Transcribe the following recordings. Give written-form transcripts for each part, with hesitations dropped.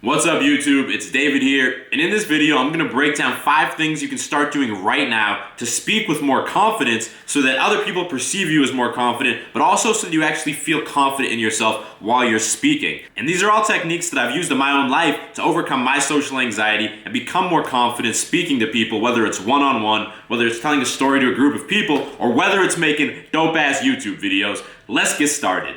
What's up YouTube? It's David here, and in this video I'm going to break down 5 things you can start doing right now to speak with more confidence so that other people perceive you as more confident, but also so that you actually feel confident in yourself while you're speaking. And these are all techniques that I've used in my own life to overcome my social anxiety and become more confident speaking to people, whether it's one-on-one, whether it's telling a story to a group of people, or whether it's making dope-ass YouTube videos. Let's get started.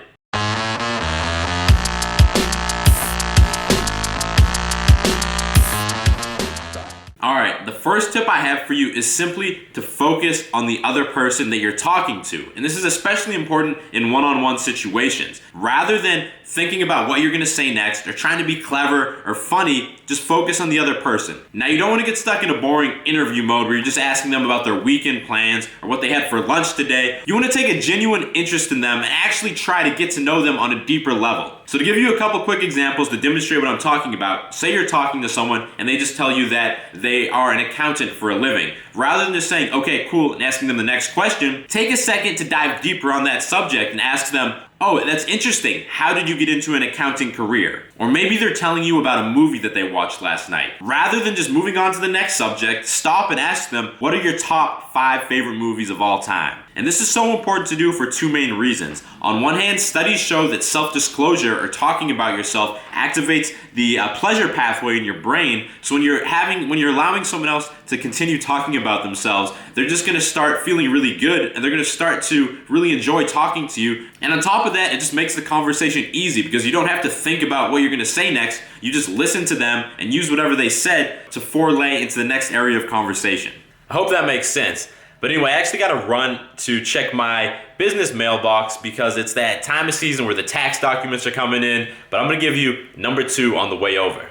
Alright, the first tip I have for you is simply to focus on the other person that you're talking to. And this is especially important in one-on-one situations. Rather than thinking about what you're going to say next or trying to be clever or funny, just focus on the other person. Now, you don't want to get stuck in a boring interview mode where you're just asking them about their weekend plans or what they had for lunch today. You want to take a genuine interest in them and actually try to get to know them on a deeper level. So to give you a couple quick examples to demonstrate what I'm talking about, say you're talking to someone and they just tell you that they are an accountant for a living. Rather than just saying, okay, cool, and asking them the next question, take a second to dive deeper on that subject and ask them, oh, that's interesting. How did you get into an accounting career? Or maybe they're telling you about a movie that they watched last night. Rather than just moving on to the next subject, stop and ask them, what are your top 5 favorite movies of all time? And this is so important to do for 2 main reasons. On one hand, studies show that self-disclosure or talking about yourself activates the pleasure pathway in your brain. So when you're allowing someone else to continue talking about themselves, they're just gonna start feeling really good and they're gonna start to really enjoy talking to you. And on top of that, it just makes the conversation easy because you don't have to think about what you're gonna say next. You just listen to them and use whatever they said to foray into the next area of conversation. I hope that makes sense. But anyway, I actually gotta run to check my business mailbox because it's that time of season where the tax documents are coming in, but I'm gonna give you number 2 on the way over.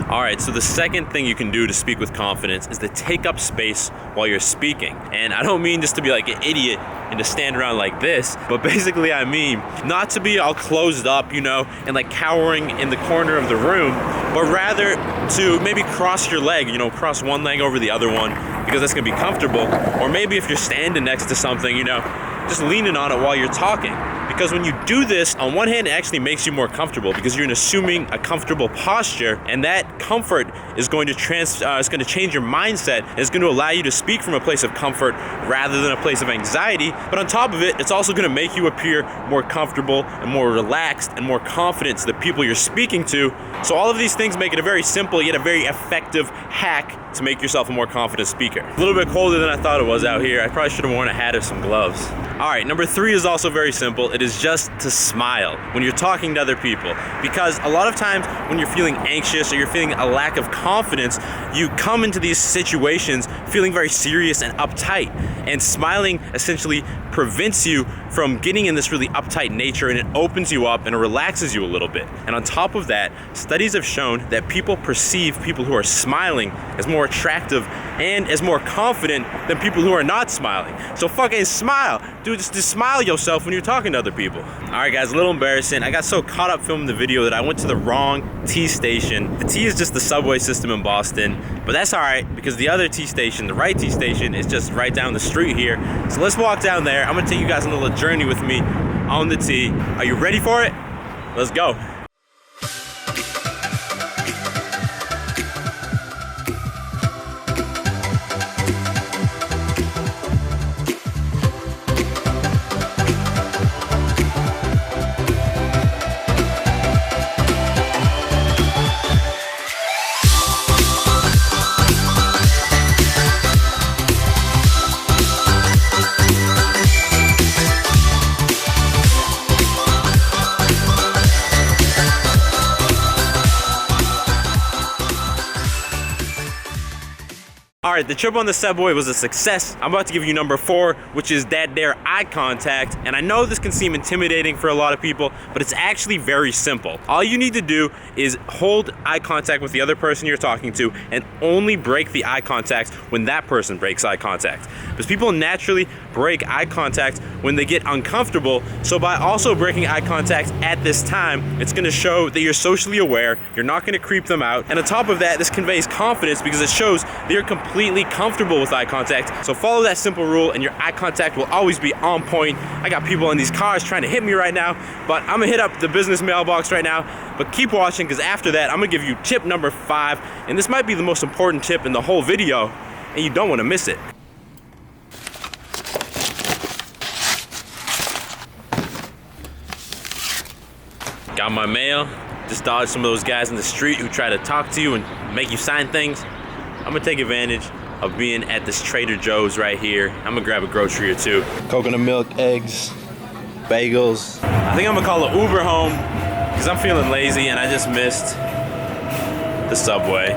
Alright, so the second thing you can do to speak with confidence is to take up space while you're speaking. And I don't mean just to be like an idiot and to stand around like this, but basically I mean not to be all closed up, and like cowering in the corner of the room, but rather to maybe cross your leg, cross one leg over the other one because that's gonna be comfortable. Or maybe if you're standing next to something, just leaning on it while you're talking. Because when you do this, on one hand, it actually makes you more comfortable because you're assuming a comfortable posture, and that comfort is going to change your mindset. And it's going to allow you to speak from a place of comfort rather than a place of anxiety. But on top of it, it's also going to make you appear more comfortable and more relaxed and more confident to the people you're speaking to. So all of these things make it a very simple yet a very effective hack to make yourself a more confident speaker. A little bit colder than I thought it was out here. I probably should have worn a hat or some gloves. All right, number 3 is also very simple. It is just to smile when you're talking to other people. Because a lot of times when you're feeling anxious or you're feeling a lack of confidence, you come into these situations feeling very serious and uptight. And smiling essentially prevents you from getting in this really uptight nature, and it opens you up and it relaxes you a little bit. And on top of that, studies have shown that people perceive people who are smiling as more attractive and as more confident than people who are not smiling. So fucking smile. Dude, just smile yourself when you're talking to other people. Alright guys, a little embarrassing. I got so caught up filming the video that I went to the wrong T station. The T is just the subway system in Boston, but that's alright because the other T station, the right T station, is just right down the street here. So let's walk down there. I'm gonna take you guys on a little journey with me on the T. Are you ready for it? Let's go. Alright, the trip on the subway was a success. I'm about to give you number 4, which is that there eye contact. And I know this can seem intimidating for a lot of people, but it's actually very simple. All you need to do is hold eye contact with the other person you're talking to and only break the eye contact when that person breaks eye contact. because people naturally break eye contact when they get uncomfortable. So by also breaking eye contact at this time, it's going to show that you're socially aware, you're not going to creep them out, and on top of that, this conveys confidence because it shows that you're completely comfortable with eye contact. So follow that simple rule and your eye contact will always be on point. I got people in these cars trying to hit me right now, but I'm gonna hit up the business mailbox right now. But keep watching, because after that, I'm gonna give you tip number 5, and this might be the most important tip in the whole video, and you don't want to miss it. Got my mail. Just dodge some of those guys in the street who try to talk to you and make you sign things. I'm gonna take advantage of being at this Trader Joe's right here. I'm gonna grab a grocery or two. Coconut milk, eggs, bagels. I think I'm gonna call an Uber home because I'm feeling lazy and I just missed the subway.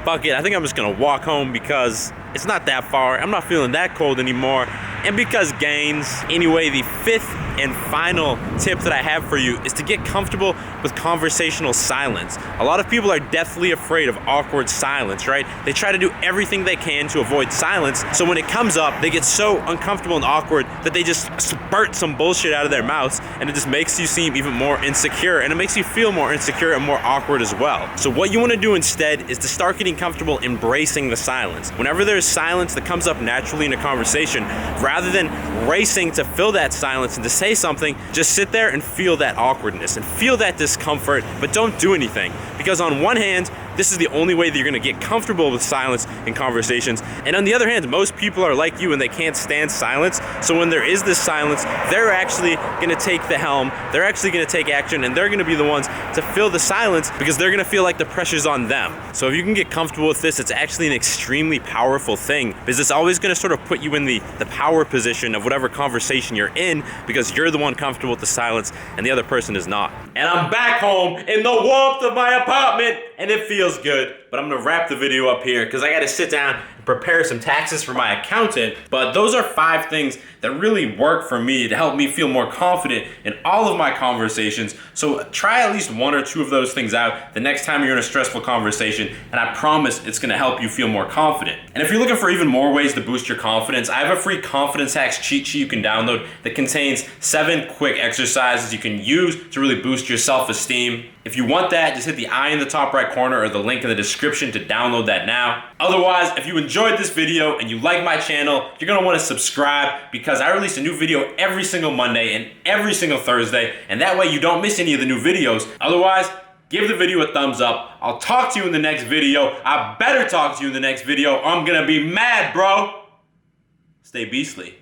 Fuck it, I think I'm just gonna walk home because it's not that far. I'm not feeling that cold anymore. And because gains. Anyway, the 5th and final tip that I have for you is to get comfortable with conversational silence. A lot of people are deathly afraid of awkward silence, right? They try to do everything they can to avoid silence, so when it comes up, they get so uncomfortable and awkward that they just spurt some bullshit out of their mouths, and it just makes you seem even more insecure, and it makes you feel more insecure and more awkward as well. So what you want to do instead is to start getting comfortable embracing the silence. Whenever there's silence that comes up naturally in a conversation, rather than racing to fill that silence and to say something, just sit there and feel that awkwardness and feel that discomfort, but don't do anything. Because on one hand, this is the only way that you're gonna get comfortable with silence in conversations. And on the other hand, most people are like you and they can't stand silence. So when there is this silence, they're actually gonna take the helm, they're actually gonna take action, and they're gonna be the ones to fill the silence because they're gonna feel like the pressure's on them. So if you can get comfortable with this, it's actually an extremely powerful thing, because it's always gonna sort of put you in the power position of whatever conversation you're in, because you're the one comfortable with the silence and the other person is not. And I'm back home in the warmth of my apartment, and it feels good. But I'm gonna wrap the video up here because I gotta sit down and prepare some taxes for my accountant. But those are 5 things that really work for me to help me feel more confident in all of my conversations. So try at least 1 or 2 of those things out the next time you're in a stressful conversation, and I promise it's gonna help you feel more confident. And if you're looking for even more ways to boost your confidence, I have a free confidence hacks cheat sheet you can download that contains 7 quick exercises you can use to really boost your self-esteem. If you want that, just hit the I in the top right corner or the link in the description to download that now. Otherwise, if you enjoyed this video and you like my channel, you're gonna wanna subscribe, because I release a new video every single Monday and every single Thursday, and that way you don't miss any of the new videos. Otherwise, give the video a thumbs up. I'll talk to you in the next video. I better talk to you in the next video or I'm gonna be mad, bro. Stay beastly.